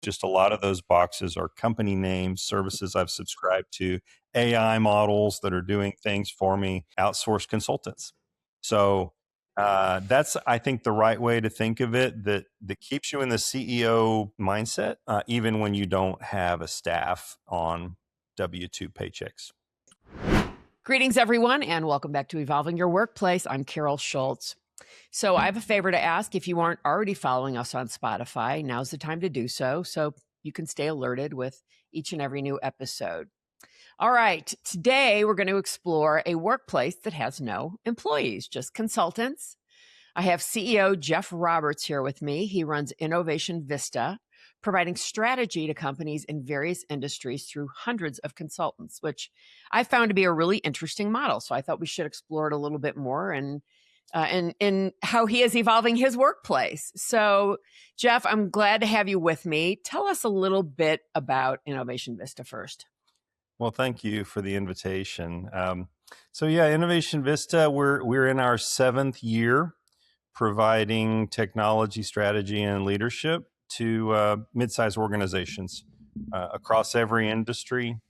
Just a lot of those boxes are company names, services I've subscribed to, AI models that are doing things for me, outsourced consultants. So that's, I think, the right way to think of it, that keeps you in the CEO mindset, even when you don't have a staff on W-2 paychecks. Greetings, everyone, and welcome back to Evolving Your Workplace. I'm Carol Schultz. So I have a favor to ask. If you aren't already following us on Spotify, now's the time to do so you can stay alerted with each and every new episode. All right, today we're going to explore a workplace that has no employees, just consultants. I have CEO Jeff Roberts here with me. He runs Innovation Vista, providing strategy to companies in various industries through hundreds of consultants, which I found to be a really interesting model. So I thought we should explore it a little bit more and how he is evolving his workplace. So, Jeff, I'm glad to have you with me. Tell us a little bit about Innovation Vista first. Well, thank you for the invitation. Innovation Vista, we're in our 7th year providing technology strategy and leadership to mid-sized organizations across every industry,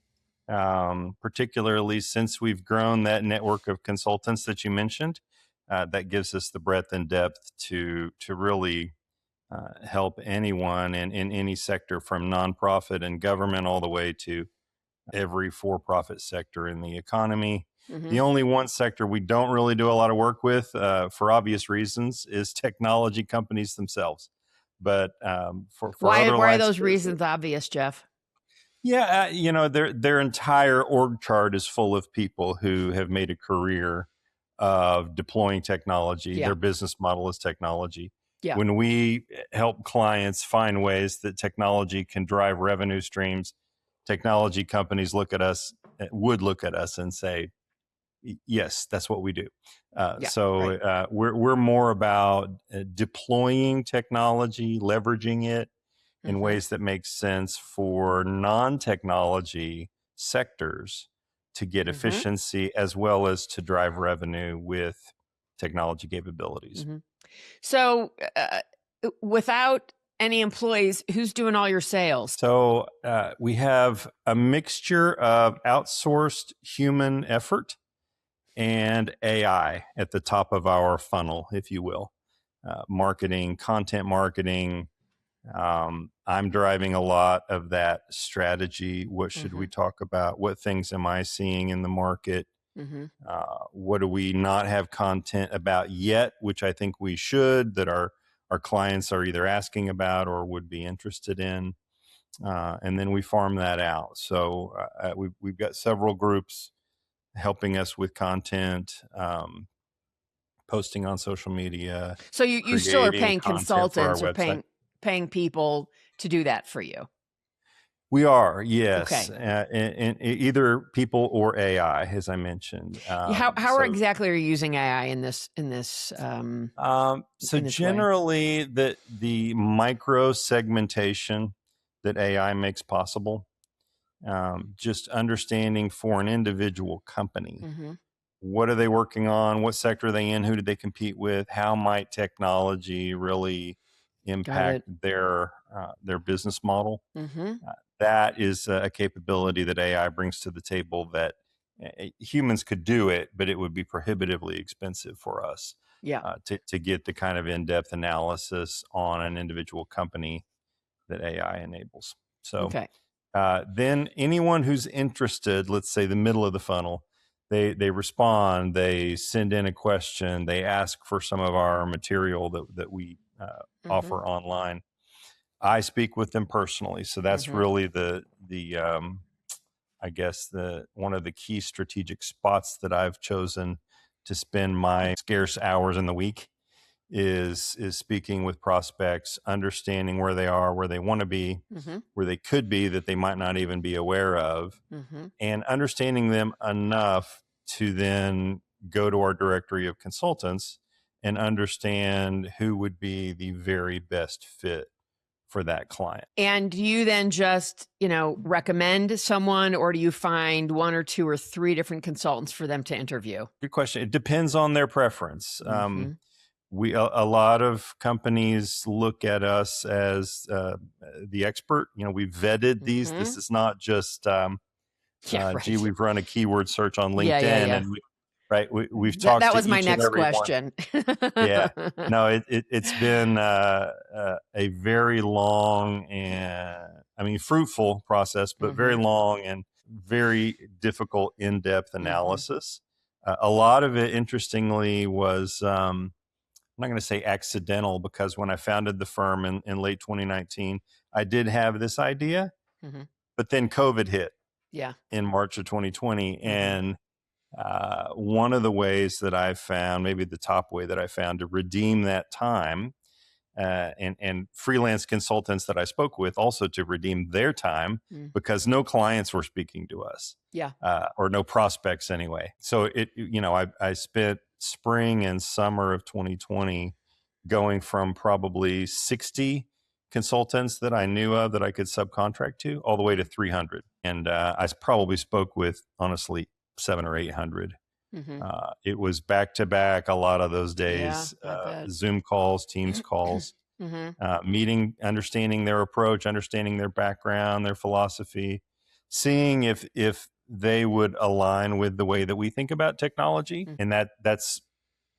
particularly since we've grown that network of consultants that you mentioned. That gives us the breadth and depth to really help anyone in any sector, from nonprofit and government all the way to every for-profit sector in the economy. Mm-hmm. The only one sector we don't really do a lot of work with, for obvious reasons, is technology companies themselves. But for why other are those reasons obvious, Jeff? Yeah, their entire org chart is full of people who have made a career of deploying technology. Yeah. Their business model is technology. Yeah. When we help clients find ways that technology can drive revenue streams, technology companies would look at us and say, yes, that's what we do. We're more about deploying technology, leveraging it in ways that make sense for non-technology sectors to get efficiency as well as to drive revenue with technology capabilities. Mm-hmm. So without any employees, who's doing all your sales? So we have a mixture of outsourced human effort and AI at the top of our funnel, if you will. Marketing, content marketing. I'm driving a lot of that strategy. What should we talk about? What things am I seeing in the market? What do we not have content about yet, which I think we should, that our clients are either asking about or would be interested in? And then we farm that out. So we've got several groups helping us with content, posting on social media. So you still are paying consultants or paying people to do that for you? We are, yes. Okay. And either people or AI, as I mentioned. How exactly are you using AI in this? So generally, the micro segmentation that AI makes possible, just understanding for an individual company, what are they working on? What sector are they in? Who do they compete with? How might technology really impact their business model? That is a capability that AI brings to the table that humans could do it, but it would be prohibitively expensive for us to get the kind of in-depth analysis on an individual company that AI enables. So then anyone who's interested, let's say the middle of the funnel, they respond, they send in a question, they ask for some of our material that we offer online. I speak with them personally. So that's really the I guess one of the key strategic spots that I've chosen to spend my scarce hours in the week is speaking with prospects, understanding where they are, where they want to be, where they could be that they might not even be aware of, and understanding them enough to then go to our directory of consultants and understand who would be the very best fit for that client. And do you then just, recommend someone, or do you find 1 or 2 or 3 different consultants for them to interview? Good question. It depends on their preference. a lot of companies look at us as the expert. We vetted these. This is not just Yeah, gee, right. we've run a keyword search on Yeah, yeah, LinkedIn, yeah. and we've talked That to was my each and next every one. question. Yeah, no, it's been a very long and fruitful process, but very long and very difficult in-depth analysis. A lot of it, interestingly, was I'm not going to say accidental, because when I founded the firm in late 2019, I did have this idea, but then COVID hit Yeah. in March of 2020, and one of the ways that I found, maybe the top way that I found to redeem that time, and freelance consultants that I spoke with also to redeem their time, because no clients were speaking to us. Yeah. Or no prospects anyway. So I spent spring and summer of 2020 going from probably 60 consultants that I knew of that I could subcontract to, all the way to 300. And I probably spoke with, honestly, 700 or 800. It was back to back a lot of those days, Yeah, I bet. Zoom calls, Teams calls, meeting, understanding their approach, understanding their background, their philosophy, seeing if they would align with the way that we think about technology. And that's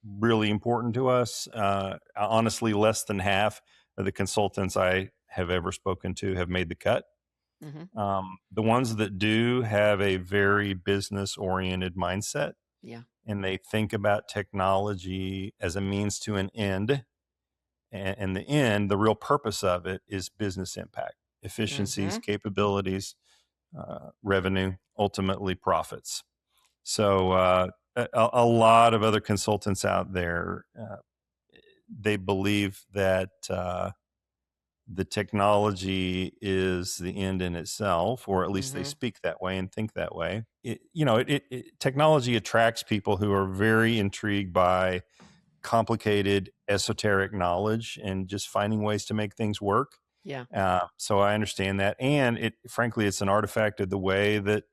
really important to us. Honestly, less than half of the consultants I have ever spoken to have made the cut. The ones that do have a very business oriented mindset. Yeah. And they think about technology as a means to an end. And the end, the real purpose of it, is business impact, efficiencies, capabilities, revenue, ultimately profits. So a lot of other consultants out there, they believe that the technology is the end in itself, or at least they speak that way and think that way. Technology attracts people who are very intrigued by complicated, esoteric knowledge and just finding ways to make things work. Yeah. So I understand that. And frankly, it's an artifact of the way that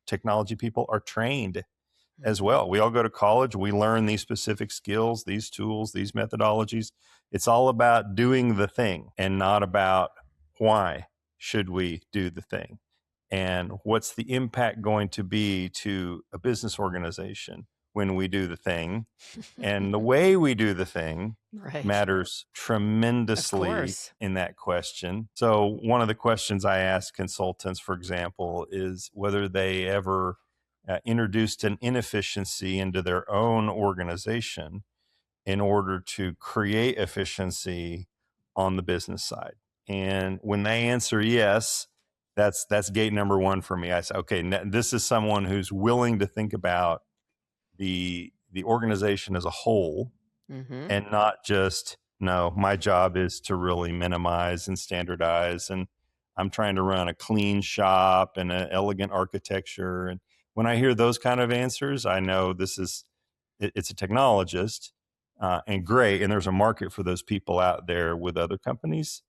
technology people are trained as well. We all go to college, we learn these specific skills, these tools, these methodologies. It's all about doing the thing and not about why should we do the thing and what's the impact going to be to a business organization when we do the thing. And the way we do the thing matters tremendously in that question. So one of the questions I ask consultants, for example, is whether they ever introduced an inefficiency into their own organization in order to create efficiency on the business side. And when they answer yes, that's gate number one for me. I say, okay, this is someone who's willing to think about the organization as a whole, and not just, no, my job is to really minimize and standardize, and I'm trying to run a clean shop and an elegant architecture. And when I hear those kind of answers, I know it's a technologist, and great, and there's a market for those people out there with other companies,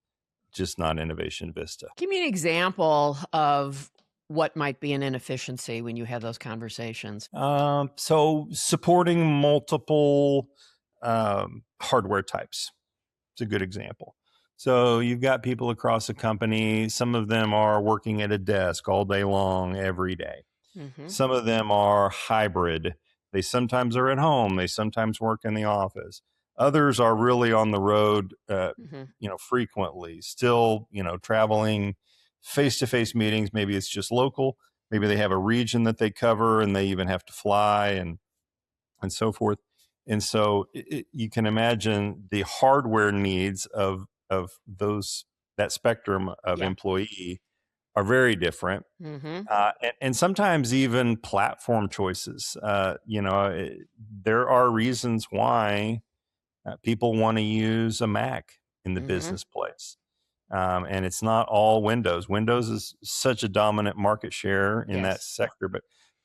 just not Innovation Vista. Give me an example of what might be an inefficiency when you have those conversations. So supporting multiple hardware types. It's a good example. So you've got people across a company. Some of them are working at a desk all day long, every day. Some of them are hybrid. They sometimes are at home. They sometimes work in the office. Others are really on the road, frequently, still, traveling, face-to-face meetings. Maybe it's just local. Maybe they have a region that they cover and they even have to fly and so forth. And so you can imagine the hardware needs of that spectrum of employee are very different. And sometimes even platform choices. There are reasons why people want to use a Mac in the business place. And it's not all Windows. Windows is such a dominant market share in that sector,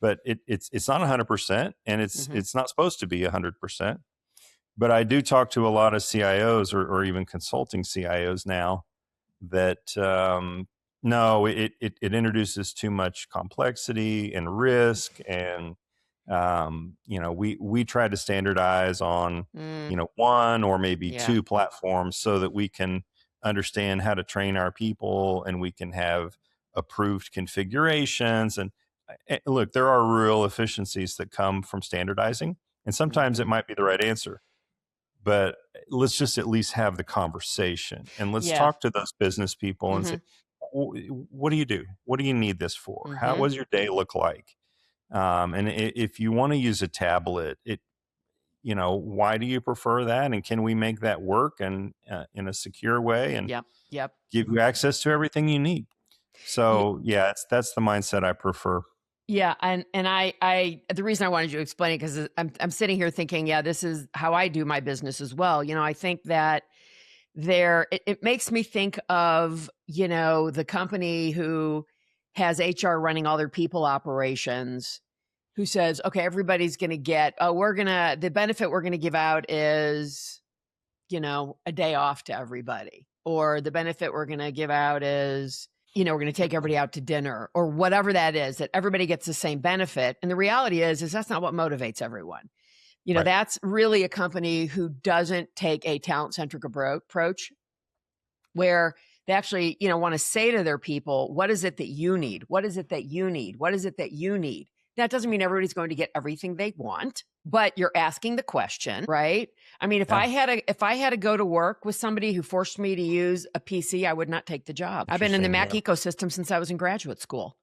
but it's not 100%, and it's not supposed to be 100%. But I do talk to a lot of CIOs or even consulting CIOs now that no, it introduces too much complexity and risk, and We try to standardize on, one or maybe two platforms so that we can understand how to train our people and we can have approved configurations. And look, there are real efficiencies that come from standardizing, and sometimes it might be the right answer, but let's just at least have the conversation and let's talk to those business people and say, what do you do? What do you need this for? How does your day look like? And if you want to use a tablet, why do you prefer that? And can we make that work and in a secure way and give you access to everything you need? So that's the mindset I prefer. Yeah. And I the reason I wanted you to explain it, because I'm sitting here thinking, this is how I do my business as well. I think that it makes me think of, the company who has HR running all their people operations, who says, okay, everybody's going to get, the benefit we're going to give out is, a day off to everybody, or the benefit we're going to give out is, we're going to take everybody out to dinner, or whatever that is, that everybody gets the same benefit. And the reality is that's not what motivates everyone. Right. That's really a company who doesn't take a talent-centric approach, where they actually, want to say to their people, what is it that you need? What is it that you need? What is it that you need? That doesn't mean everybody's going to get everything they want, but you're asking the question, right? I mean, if I had to go to work with somebody who forced me to use a PC, I would not take the job. I've been in the Mac ecosystem since I was in graduate school.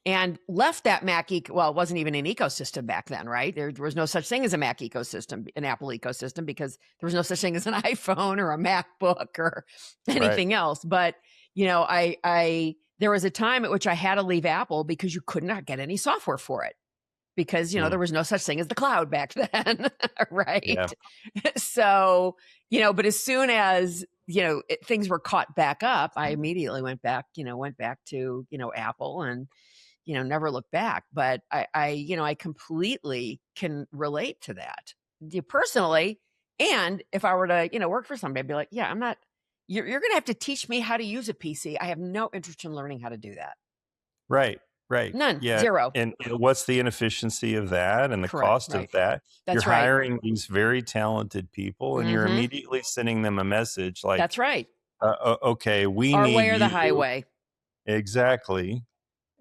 And left that Mac, it wasn't even an ecosystem back then, right? There was no such thing as a Mac ecosystem, an Apple ecosystem, because there was no such thing as an iPhone or a MacBook or anything else. But, there was a time at which I had to leave Apple because you could not get any software for it, because, there was no such thing as the cloud back then, right? Yeah. So, but as soon as, things were caught back up, I immediately went back to, Apple, and never look back. But I completely can relate to that personally. And if I were to, work for somebody, I'd be like, I'm not, you're going to have to teach me how to use a PC. I have no interest in learning how to do that. Right. None. Yeah. Zero. And what's the inefficiency of that and the cost of that? That's you're hiring these very talented people and you're immediately sending them a message like, that's right. Okay, we Our need way or you. the highway. Exactly.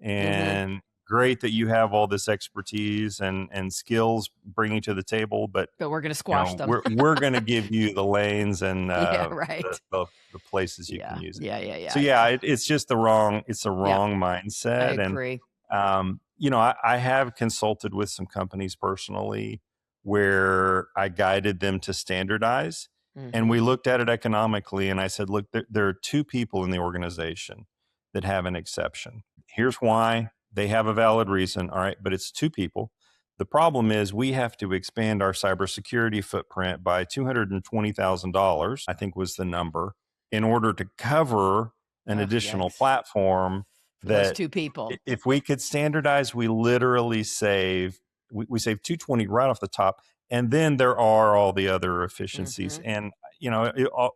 And great that you have all this expertise and skills bringing to the table, but we're going to squash them. we're going to give you the lanes and the places you can use it. Yeah. So it's just the wrong mindset. I agree. And I have consulted with some companies personally where I guided them to standardize, and we looked at it economically, and I said, look, there are two people in the organization that have an exception. Here's why. They have a valid reason. All right. But it's two people. The problem is we have to expand our cybersecurity footprint by $220,000, I think was the number, in order to cover an additional platform for those two people. If we could standardize, we literally save $220 right off the top. And then there are all the other efficiencies. And,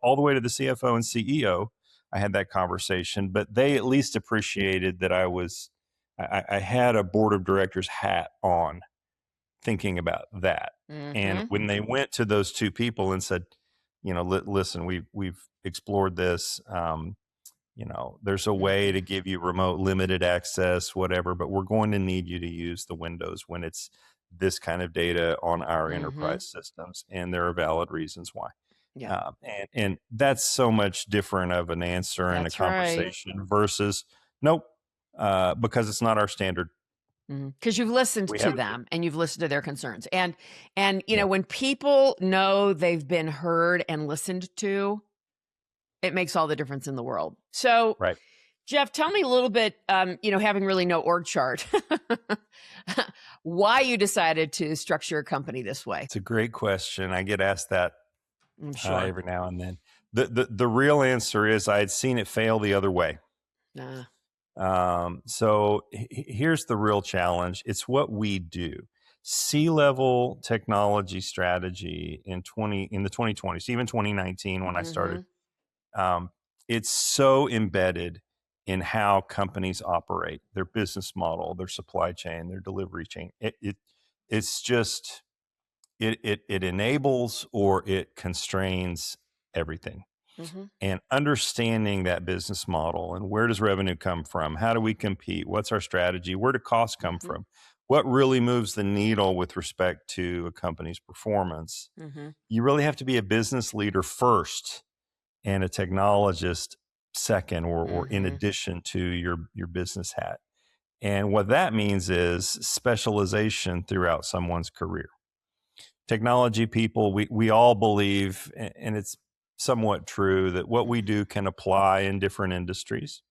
all the way to the CFO and CEO, I had that conversation, but they at least appreciated that I had a board of directors hat on thinking about that. And when they went to those two people and said, listen, we've explored this, there's a way to give you remote limited access, whatever, but we're going to need you to use the Windows when it's this kind of data on our enterprise systems. And there are valid reasons why. Yeah. And that's so much different of an answer and a conversation versus nope, because it's not our standard. Because you've listened to them and you've listened to their concerns. And when people know they've been heard and listened to, it makes all the difference in the world. So, Jeff, tell me a little bit, having really no org chart, why you decided to structure a company this way. It's a great question. I get asked that every now and then. The real answer is I had seen it fail the other way. So here's the real challenge. It's what we do. C-level technology strategy in the 2020s, even 2019 when I started, it's so embedded in how companies operate, their business model, their supply chain, their delivery chain. It's just it enables or it constrains everything. Mm-hmm. And understanding that business model and where does revenue come from? How do we compete? What's our strategy? Where do costs come Mm-hmm. from? What really moves the needle with respect to a company's performance? Mm-hmm. You really have to be a business leader first and a technologist second, or in Mm-hmm. addition to your business hat. And what that means is specialization throughout someone's career. Technology people, we all believe, and it's somewhat true, that what we do can apply in different industries.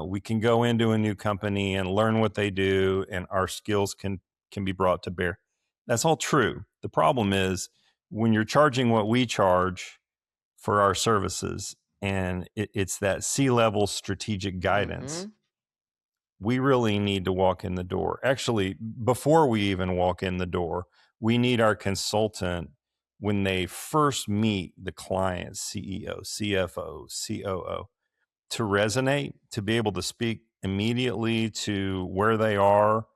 We can go into a new company and learn what they do, and our skills can be brought to bear. That's all true. The problem is when you're charging what we charge for our services, and it's that C-level strategic guidance. Mm-hmm. We really need to walk in the door. Actually, before we even walk in the door, we need our consultant, when they first meet the client, CEO, CFO, COO, to resonate, to be able to speak immediately to where they are,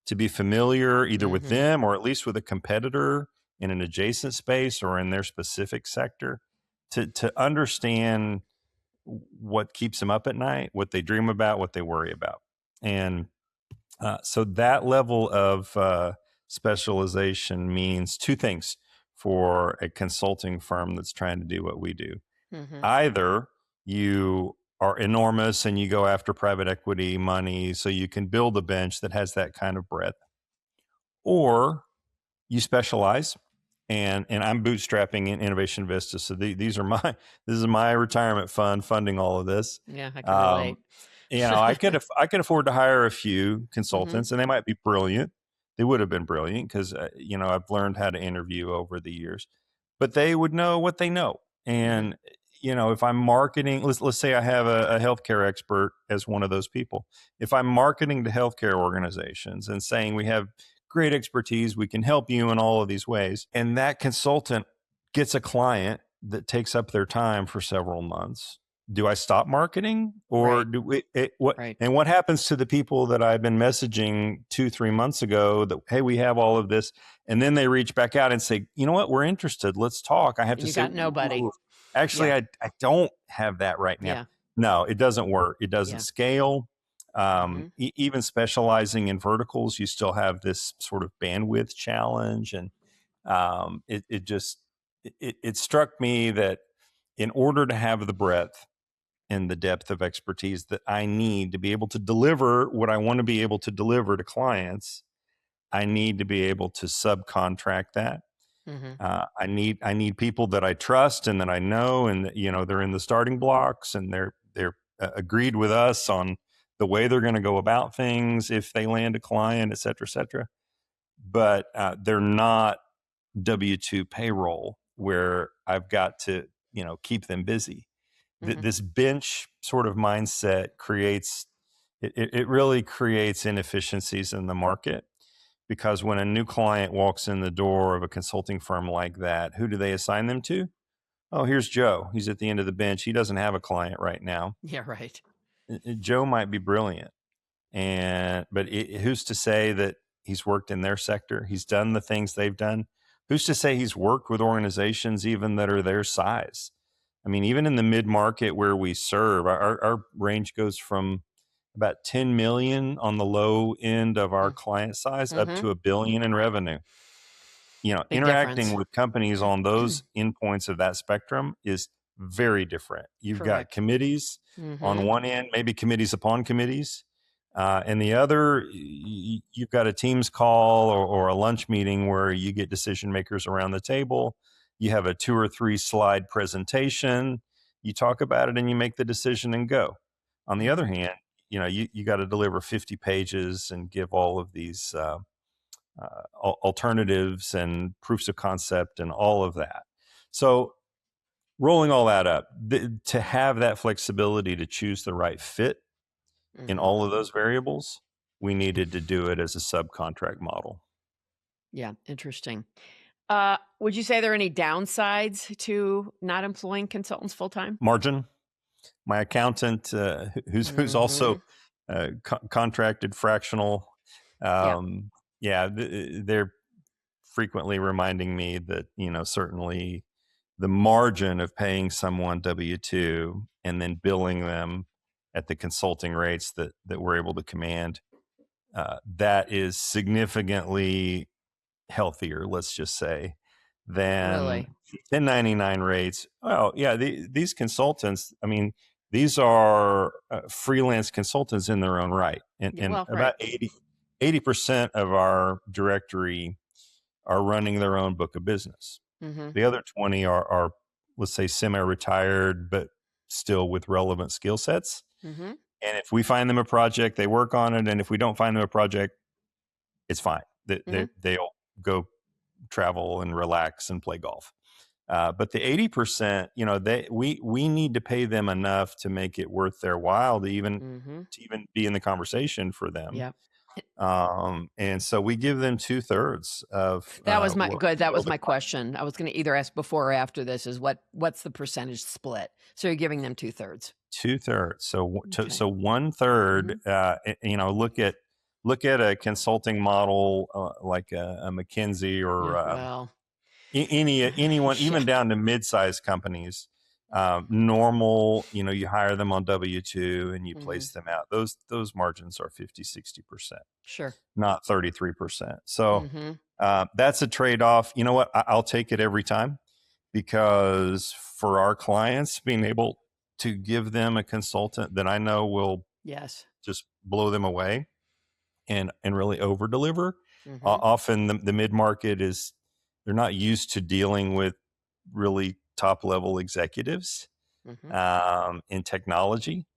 to be familiar either with Mm-hmm. them or at least with a competitor in an adjacent space or in their specific sector, to understand what keeps them up at night, what they dream about, what they worry about. And so that level of specialization means two things for a consulting firm that's trying to do what we do. Mm-hmm. Either you are enormous and you go after private equity money so you can build a bench that has that kind of breadth, or you specialize. And I'm bootstrapping in Innovation Vista, so these are this is my retirement fund funding all of this. Yeah, I can Um, relate. I could afford to hire a few Mm-hmm. consultants, and they might be brilliant. They would have been brilliant because I've learned how to interview over the years, but they would know what they know. Mm-hmm. And if I'm marketing, let's say I have a healthcare expert as one of those people. If I'm marketing to healthcare organizations and saying we have great expertise, we can help you in all of these ways, and that consultant gets a client that takes up their time for several months, do I stop marketing, or Right. do we what Right. and what happens to the people that I've been messaging 2-3 months ago that, hey, we have all of this, and then they reach back out and say, you know what, we're interested, let's talk. I have And to you say, got nobody. "Ooh, actually, Yeah. I don't have that right now." Yeah. No, it doesn't work. It doesn't Yeah. scale. Mm-hmm. Even specializing in verticals, you still have this sort of bandwidth challenge. And it struck me that in order to have the breadth and the depth of expertise that I need to be able to deliver what I want to be able to deliver to clients, I need to be able to subcontract that. Mm-hmm. I need people that I trust and that I know, and that, they're in the starting blocks, and they're agreed with us on the way they're going to go about things if they land a client, et cetera, et cetera. But they're not W-2 payroll where I've got to keep them busy. Mm-hmm. This bench sort of mindset creates it really creates inefficiencies in the market, because when a new client walks in the door of a consulting firm like that, who do they assign them to? Oh, here's Joe. He's at the end of the bench. He doesn't have a client right now. Yeah. Right. Joe might be brilliant, but who's to say that he's worked in their sector? He's done the things they've done. Who's to say he's worked with organizations even that are their size? I mean, even in the mid market where we serve, our range goes from about 10 million on the low end of our client size up Mm-hmm. to $1 billion in revenue. Big Interacting difference. with companies on those endpoints of that spectrum is very different. You've got Correct. committees Mm-hmm. on one end, maybe committees upon committees. And the other, you've got a Teams call or a lunch meeting where you get decision makers around the table. You have a 2 or 3 slide presentation. You talk about it and you make the decision and go. On the other Mm-hmm. hand, you got to deliver 50 pages and give all of these alternatives and proofs of concept and all of that. So rolling all that up, to have that flexibility to choose the right fit in Mm-hmm. all of those variables, we needed to do it as a subcontract model. Yeah. Interesting. Would you say there are any downsides to not employing consultants full time? Margin. My accountant, who's Mm-hmm. also contracted fractional, Yeah. um, Yeah, they're frequently reminding me that, certainly the margin of paying someone W-2 and then billing them at the consulting rates that we're able to command, that is significantly healthier, let's just say, than Really? 1099 rates. Well, yeah, these consultants, I mean, these are freelance consultants in their own right. And Well, right. about 80% of our directory are running their own book of business. Mm-hmm. The other 20 are let's say, semi-retired, but still with relevant skill sets. Mm-hmm. And if we find them a project, they work on it. And if we don't find them a project, it's fine. Mm-hmm. They'll go travel and relax and play golf. But the 80%, we need to pay them enough to make it worth their while to even be in the conversation for them. Yeah. And so we give them 2/3 of That was what my question. I was going to either ask before or after this is what's the percentage split? So you're giving them 2/3. 2/3. So Okay. so 1/3. Look at a consulting model like a McKinsey or Well, anyone, yeah. even down to mid-sized companies. Normal, you hire them on W-2 and you place them out. Those margins are 50-60%, Sure. not 33%. So that's a trade-off. You know what? I'll take it every time, because for our clients, being able to give them a consultant that I know will Yes. just blow them away and really over deliver. Mm-hmm. Often the mid-market they're not used to dealing with really top level executives in technology,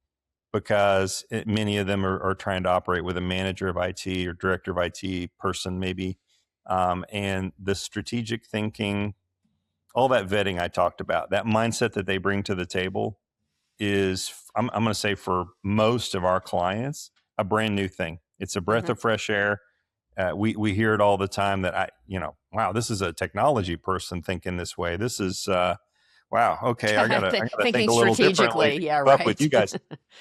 because many of them are trying to operate with a manager of IT or director of IT person maybe. And the strategic thinking, all that vetting I talked about, that mindset that they bring to the table is, I'm going to say, for most of our clients, a brand new thing. It's a breath of fresh air. We hear it all the time that wow, this is a technology person thinking this way. This is wow. Okay, I gotta think a little differently. Strategically. Yeah, Up with right. you guys,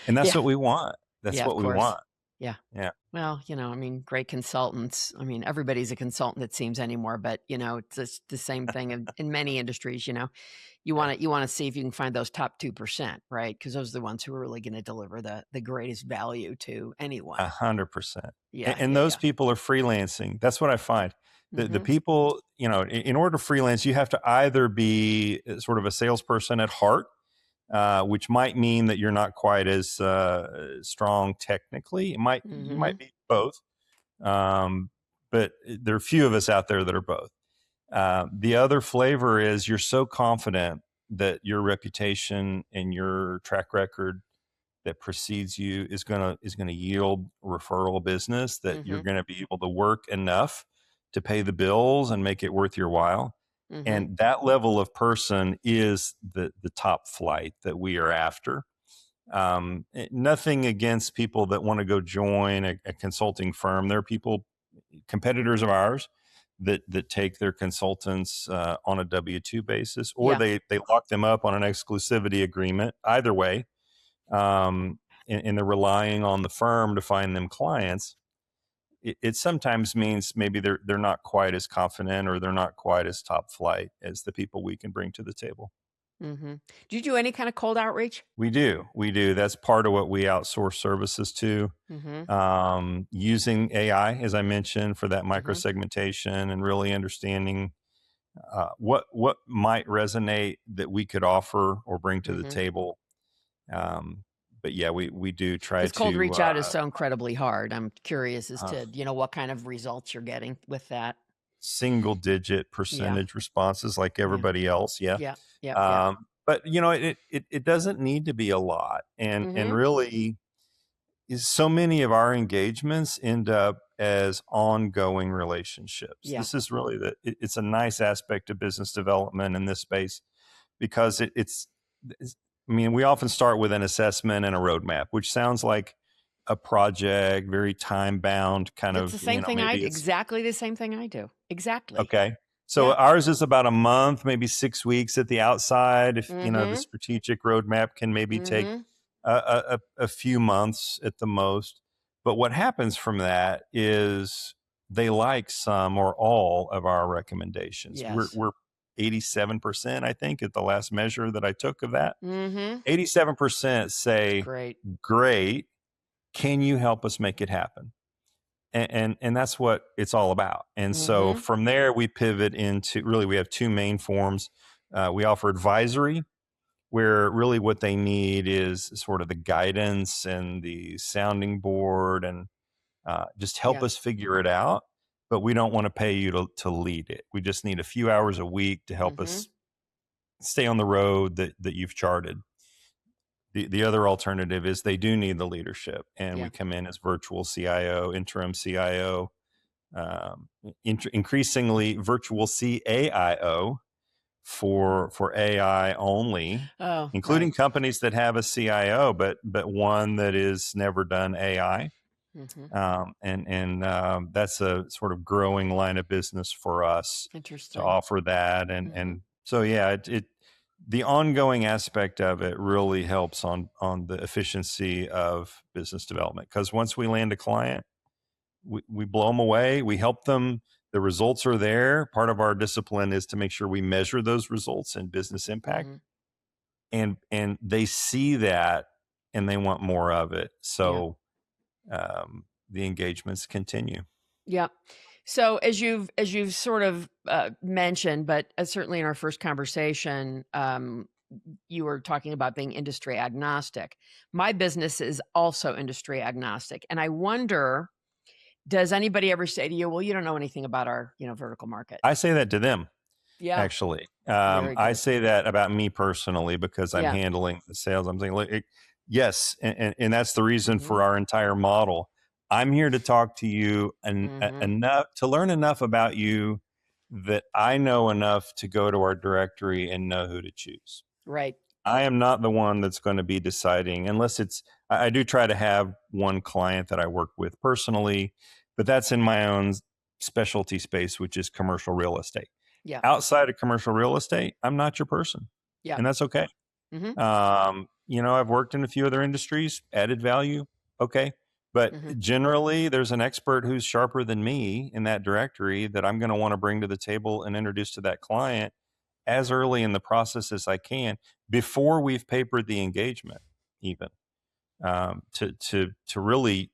and that's Yeah. what we want. That's Yeah, what of we course. want. Yeah. Yeah. Well, great consultants. I mean, everybody's a consultant, it seems, anymore, but it's just the same thing in many industries. You want to see if you can find those top 2%, right? Because those are the ones who are really going to deliver the greatest value to anyone. 100%. Yeah. And those people are freelancing. That's what I find. The people, in order to freelance, you have to either be sort of a salesperson at heart, which might mean that you're not quite as strong technically. You might be both, but there are few of us out there that are both. The other flavor is you're so confident that your reputation and your track record that precedes you is gonna yield referral business, that you're going to be able to work enough to pay the bills and make it worth your while. And that level of person is the top flight that we are after. Nothing against people that want to go join a consulting firm. There are people, competitors of ours, that take their consultants on a W-2 basis, or they lock them up on an exclusivity agreement. Either way, and they're relying on the firm to find them clients. It sometimes means maybe they're not quite as confident, or they're not quite as top flight as the people we can bring to the table. Do you do any kind of cold outreach? We do. That's part of what we outsource services to. Using AI, as I mentioned, for that micro segmentation and really understanding what might resonate that we could offer or bring to the table. But yeah, we do try to. Because cold reach out is so incredibly hard. I'm curious as to what kind of results you're getting with that. Single digit percentage responses, like everybody else. Yeah. But it doesn't need to be a lot, and really, so many of our engagements end up as ongoing relationships. This is really it's a nice aspect of business development in this space, because it's I mean, we often start with an assessment and a roadmap, which sounds like a project, very time bound kind of. It's the same thing exactly the same thing I do. Exactly. Okay. So ours is about a month, maybe 6 weeks at the outside. If the strategic roadmap can maybe take a few months at the most. But what happens from that is they like some or all of our recommendations. Yes. We're 87%, I think, at the last measure that I took of that. Mm-hmm. 87% say, great, can you help us make it happen? And that's what it's all about. And so from there, we pivot into, really, we have two main forms. We offer advisory, where really what they need is sort of the guidance and the sounding board, and just help us figure it out. But we don't want to pay you to lead it. We just need a few hours a week to help us stay on the road that you've charted. The other alternative is they do need the leadership, and we come in as virtual CIO, interim CIO, increasingly virtual CAIO for AI only, including companies that have a CIO, but one that is never done AI. And that's a sort of growing line of business for us to offer that. And so, yeah, the ongoing aspect of it really helps on the efficiency of business development, because once we land a client, we blow them away. We help them. The results are there. Part of our discipline is to make sure we measure those results and business impact. And they see that and they want more of it. So the engagements continue. Yeah. So as you've sort of mentioned, but certainly in our first conversation, you were talking about being industry agnostic. My business is also industry agnostic. And I wonder, does anybody ever say to you, well, you don't know anything about our, vertical market? I say that to them. Yeah. Actually, I say that about me personally, because I'm handling the sales. I'm saying, look, yes. And that's the reason for our entire model. I'm here to talk to you enough to learn enough about you that I know enough to go to our directory and know who to choose. Right. I am not the one that's going to be deciding, unless I do try to have one client that I work with personally, but that's in my own specialty space, which is commercial real estate. Yeah. Outside of commercial real estate, I'm not your person. Yeah. And that's okay. I've worked in a few other industries, added value. Okay. But generally, there's an expert who's sharper than me in that directory that I'm going to want to bring to the table and introduce to that client as early in the process as I can, before we've papered the engagement, even to really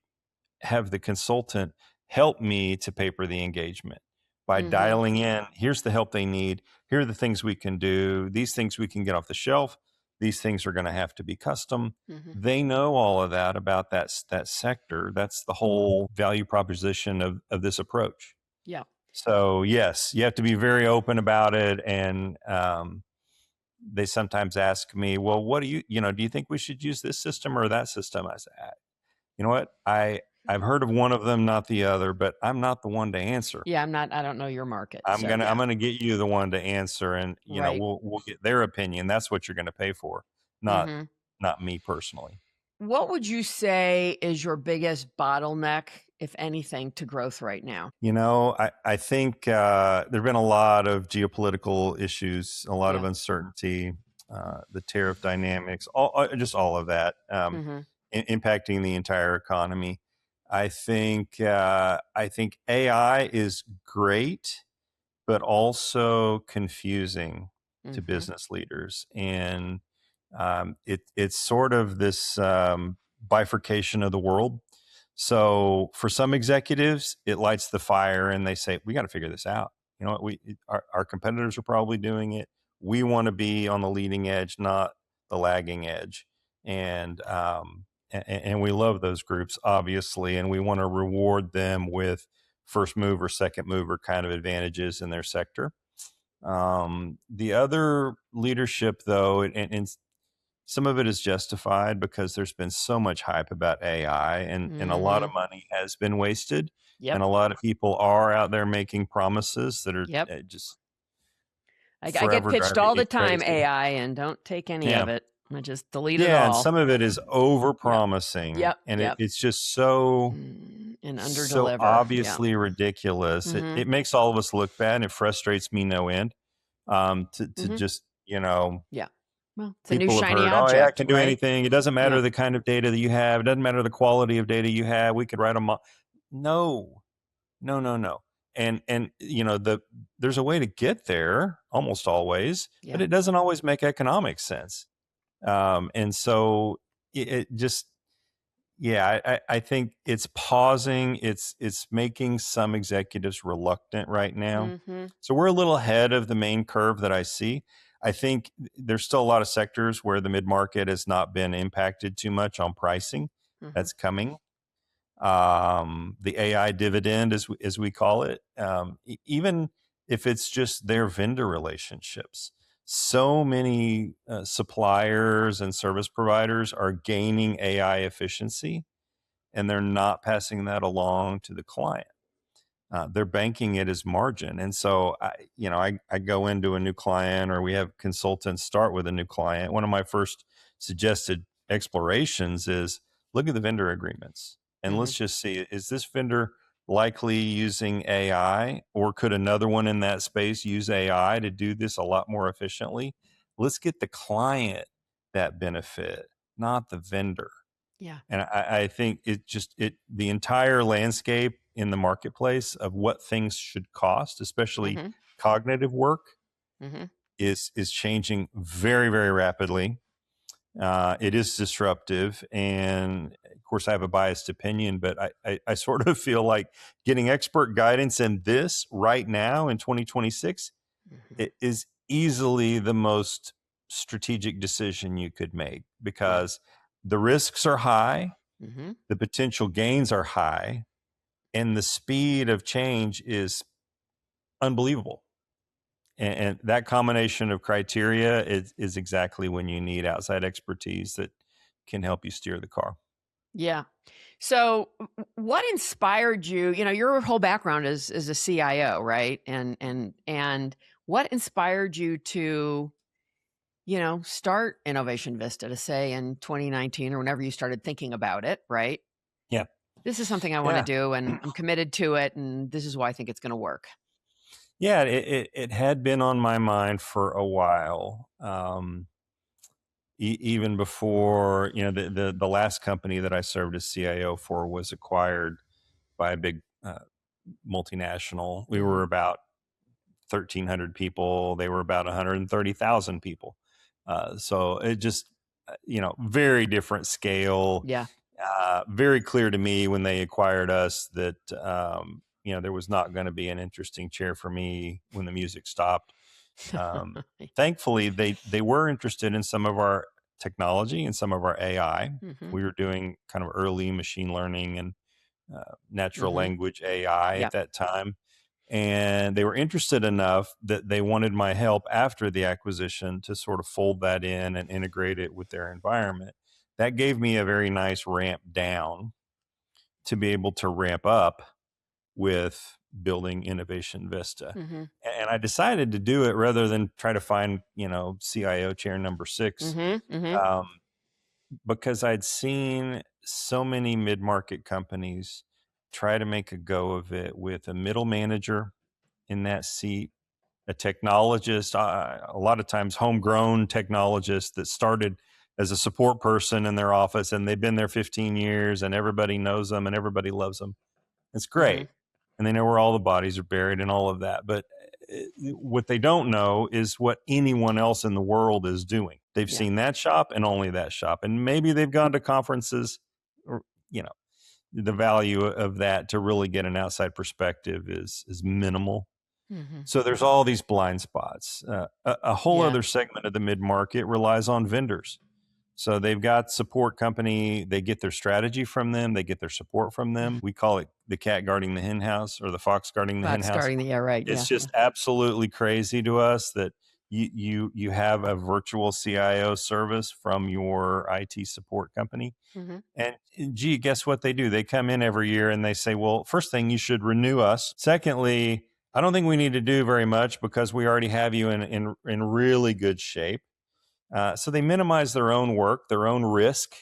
have the consultant help me to paper the engagement by dialing in. Here's the help they need. Here are the things we can do. These things we can get off the shelf. These things are going to have to be custom. They know all of that about that sector. That's the whole value proposition of this approach. Yeah. So yes, you have to be very open about it. And they sometimes ask me, well, what do you think we should use this system or that system? I say, you know what? I've heard of one of them, not the other, but I'm not the one to answer. Yeah, I don't know your market. I'm gonna get you the one to answer, and we'll get their opinion. That's what you're gonna pay for, not me personally. What would you say is your biggest bottleneck, if anything, to growth right now? I think there've been a lot of geopolitical issues, a lot of uncertainty, the tariff dynamics, just all of that impacting the entire economy. I think AI is great, but also confusing to business leaders, and it's sort of this bifurcation of the world. So for some executives, it lights the fire, and they say, "We got to figure this out. You know what? Our competitors are probably doing it. We want to be on the leading edge, not the lagging edge." And we love those groups, obviously, and we want to reward them with first mover, second mover kind of advantages in their sector. The other leadership, though, and some of it is justified because there's been so much hype about AI, and a lot of money has been wasted. And a lot of people are out there making promises that are just I get pitched all the time, AI, and don't take any of it. I just delete it all. Yeah, and some of it is over-promising. And it's just so and under-deliver. So obviously ridiculous. It makes all of us look bad, and it frustrates me no end. To just, well, it's a new shiny object. Oh, yeah, I can do anything. It doesn't matter the kind of data that you have. It doesn't matter the quality of data you have. We could write a no, no, no. And there's a way to get there almost always, but Yeah. it doesn't always make economic sense. And so it just, yeah, I think it's pausing. It's making some executives reluctant right now. Mm-hmm. So we're a little ahead of the main curve that I see. I think there's still a lot of sectors where the mid market has not been impacted too much on pricing. Mm-hmm. That's coming. The AI dividend, as we call it, even if it's just their vendor relationships. So many suppliers and service providers are gaining AI efficiency, and they're not passing that along to the client. They're banking it as margin. And so, I go into a new client, or we have consultants start with a new client. One of my first suggested explorations is look at the vendor agreements and Mm-hmm. let's just see, is this vendor likely using AI, or could another one in that space use AI to do this a lot more efficiently? Let's get the client that benefit, not the vendor. Yeah. And I think the entire landscape in the marketplace of what things should cost, especially Mm-hmm. cognitive work, Mm-hmm. is changing very, very rapidly. It is disruptive, and of course, I have a biased opinion, but I sort of feel like getting expert guidance in this right now in 2026 Mm-hmm. is easily the most strategic decision you could make, Yeah. because the risks are high, Mm-hmm. the potential gains are high, and the speed of change is unbelievable. And that combination of criteria is exactly when you need outside expertise that can help you steer the car. Yeah. So, what inspired you? Your whole background is a CIO, right? And what inspired you to start Innovation Vista, to say in 2019 or whenever you started thinking about it, right? Yeah. This is something I want to Yeah. do, and I'm committed to it, and this is why I think it's going to work. Yeah. It had been on my mind for a while. Even before, the last company that I served as CIO for was acquired by a big multinational. We Mm-hmm. were about 1,300 people. They were about 130,000 people. So it just, very different scale. Yeah. Very clear to me when they acquired us that, there was not going to be an interesting chair for me when the music stopped. Um, Thankfully, they were interested in some of our technology and some of our AI. Mm-hmm. We were doing kind of early machine learning and natural Mm-hmm. language AI Yeah. at that time. And they were interested enough that they wanted my help after the acquisition to sort of fold that in and integrate it with their environment. That gave me a very nice ramp down to be able to ramp up with building Innovation Vista. Mm-hmm. And I decided to do it rather than try to find, CIO chair number 6, Mm-hmm. Mm-hmm. um, because I'd seen so many mid market companies try to make a go of it with a middle manager in that seat, a technologist, a lot of times homegrown technologist that started as a support person in their office, and they've been there 15 years and everybody knows them and everybody loves them. It's Mm-hmm. great. And they know where all the bodies are buried and all of that. But what they don't know is what anyone else in the world is doing. They've Yeah. seen that shop and only that shop. And maybe they've gone to conferences, or, the value of that to really get an outside perspective is minimal. Mm-hmm. So there's all these blind spots. A whole Yeah. other segment of the mid market relies on vendors. So they've got support company. They get their strategy from them. They get their support from them. We call it the cat guarding the hen house, or the fox guarding the hen Fox house. starting the, yeah, right. It's Yeah. just absolutely crazy to us that you have a virtual CIO service from your IT support company. Mm-hmm. And gee, guess what they do? They come in every year and they say, well, first thing, you should renew us. Secondly, I don't think we need to do very much because we already have you in really good shape. So they minimize their own work, their own risk.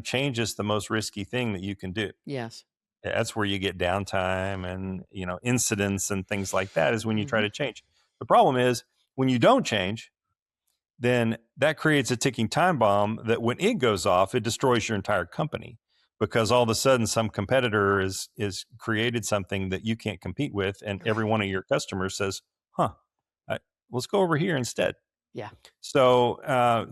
Change is the most risky thing that you can do. Yes. That's where you get downtime and, incidents and things like that, is when you try Mm-hmm. to change. The problem is when you don't change, then that creates a ticking time bomb that when it goes off, it destroys your entire company. because all of a sudden some competitor is created something that you can't compete with, and every one of your customers says, huh, let's go over here instead. Yeah. So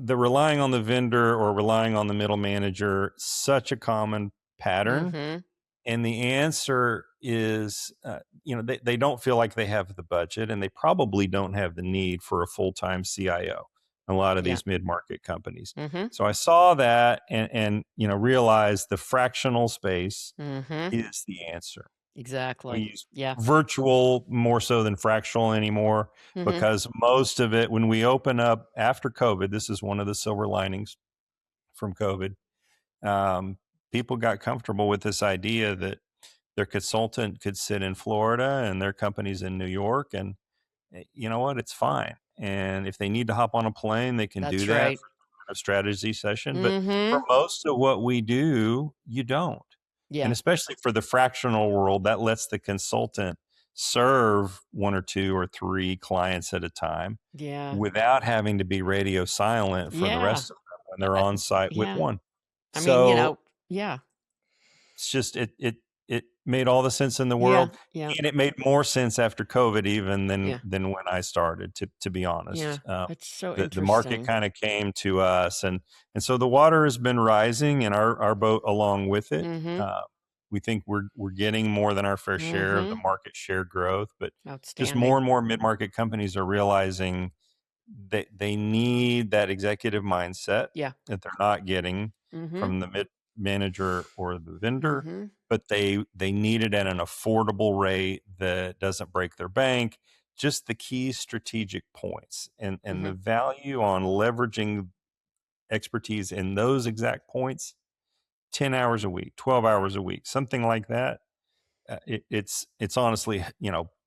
the relying on the vendor or relying on the middle manager, such a common pattern. Mm-hmm. And the answer is, they don't feel like they have the budget, and they probably don't have the need for a full-time CIO, a lot of Yeah. these mid-market companies. Mm-hmm. So I saw that and realized the fractional space Mm-hmm. is the answer. We Exactly. use Yeah. virtual more so than fractional anymore, Mm-hmm. because most of it, when we open up after COVID, this is one of the silver linings from COVID. People got comfortable with this idea that their consultant could sit in Florida and their company's in New York, and you know what? It's fine. And if they need to hop on a plane, they can do That's that right. for a strategy session. But for Mm-hmm. most of what we do, you don't. And Yeah. especially for the fractional world, that lets the consultant serve one or two or three clients at a time Yeah. without having to be radio silent for the Yeah. rest of them when they're on site with Yeah. one. I mean, So yeah. it's just it made all the sense in the Yeah. world, Yeah. and it made more sense after COVID even Yeah. than when I started. To be Yeah. honest, That's so the market interesting. kind of came to us, and so the water has been rising, and our boat along with it. Mm-hmm. We think we're getting more than our fair share of the Mm-hmm. market share growth, but just more Outstanding. and more mid market companies are realizing they need that executive mindset Yeah. that they're not getting Mm-hmm. from the mid manager or the vendor, Mm-hmm. but they need it at an affordable rate that doesn't break their bank. Just the key strategic points, and Mm-hmm. the value on leveraging expertise in those exact points, 10 hours a week, 12 hours a week, something like that. It's honestly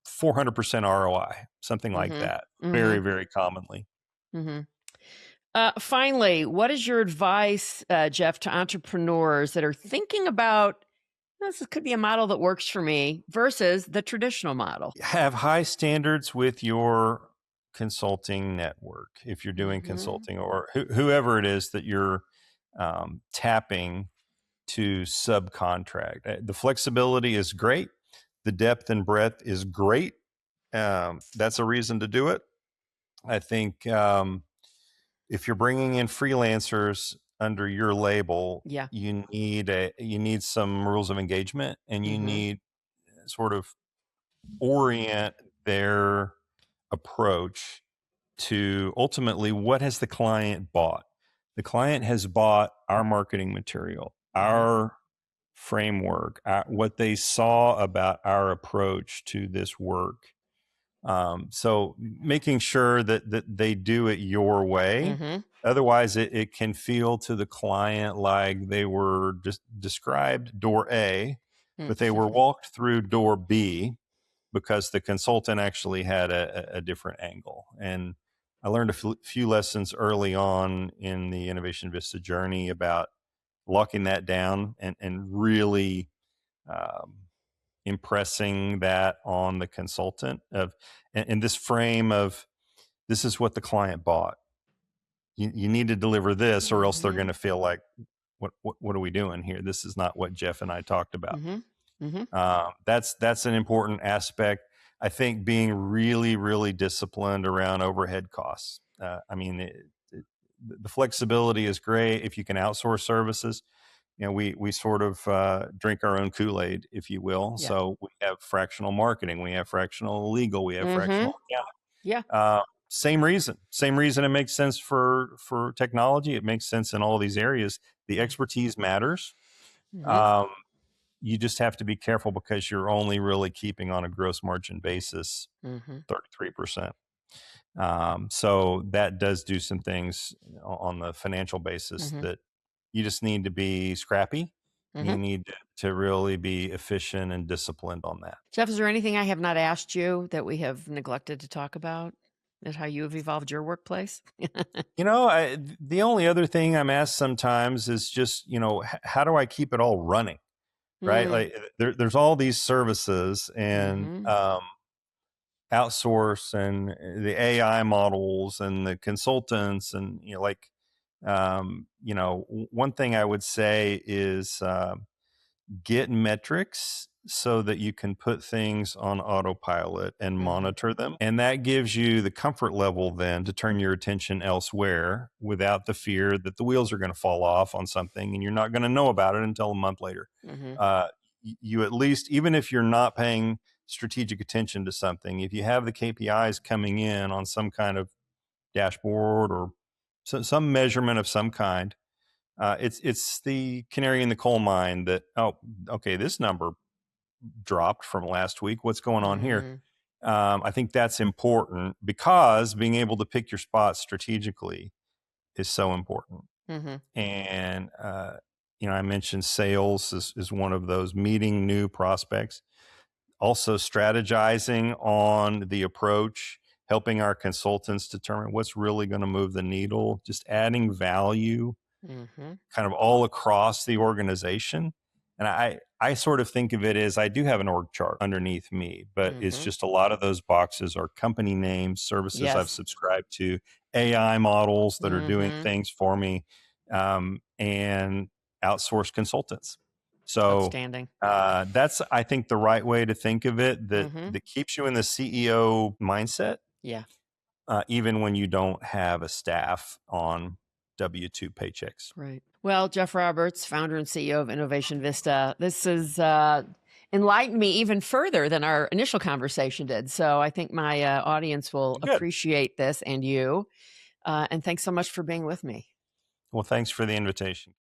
400% ROI, something like Mm-hmm. that, Mm-hmm. very very commonly. Mm-hmm. Finally, what is your advice, Jeff, to entrepreneurs that are thinking about this could be a model that works for me versus the traditional model? Have high standards with your consulting network if you're doing Mm-hmm. consulting, or whoever it is that you're tapping to subcontract. The flexibility is great. The depth and breadth is great. That's a reason to do it. I think if you're bringing in freelancers under your label, Yeah. you need some rules of engagement, and you Mm-hmm. need sort of orient their approach to ultimately what has the client bought. The client has bought our marketing material, Mm-hmm. our framework, what they saw about our approach to this work. So making sure that they do it your way. Mm-hmm. Otherwise, it can feel to the client like they were just described door A, but they were walked through door B because the consultant actually had a different angle. And I learned a few lessons early on in the Innovation Vista journey about locking that down and really um, impressing that on the consultant of in this frame of this is what the client bought. You need to deliver this, or else they're Mm-hmm. going to feel like what are we doing here? This is not what Jeff and I talked about. Mm-hmm. Mm-hmm. That's an important aspect. I think being really, really disciplined around overhead costs. The flexibility is great if you can outsource services. We sort of drink our own Kool-Aid, if you will. Yeah. So we have fractional marketing, we have fractional legal, we have Mm-hmm. fractional accounting. Yeah. Same reason it makes sense for technology. It makes sense in all these areas. The expertise matters. Mm-hmm. Um, you just have to be careful because you're only really keeping on a gross margin basis Mm-hmm. 33%. So that does do some things on the financial basis Mm-hmm. that you just need to be scrappy. Mm-hmm. You need to really be efficient and disciplined on that. Jeff, is there anything I have not asked you that we have neglected to talk about? Is how you have evolved your workplace? The only other thing I'm asked sometimes is just, how do I keep it all running? Right? Mm. Like there's all these services and Mm-hmm. outsource and the AI models and the consultants and one thing I would say is get metrics so that you can put things on autopilot and monitor them. And that gives you the comfort level then to turn your attention elsewhere without the fear that the wheels are going to fall off on something and you're not going to know about it until a month later. You at least, even if you're not paying strategic attention to something, if you have the KPIs coming in on some kind of dashboard or some measurement of some kind, it's the canary in the coal mine that, oh, okay, this number dropped from last week. What's going on here? I think that's important because being able to pick your spots strategically is so important. And, I mentioned sales is one of those, meeting new prospects, also strategizing on the approach, helping our consultants determine what's really going to move the needle, just adding value kind of all across the organization. And I sort of think of it as, I do have an org chart underneath me, but it's just a lot of those boxes are company names, services I've subscribed to, AI models that are doing things for me, and outsourced consultants. So outstanding. That's, I think, the right way to think of it, that keeps you in the CEO mindset. Yeah. Even when you don't have a staff on W-2 paychecks. Right. Well, Jeff Roberts, founder and CEO of Innovation Vista, this has enlightened me even further than our initial conversation did. So I think my audience will appreciate this, and you. And thanks so much for being with me. Well, thanks for the invitation.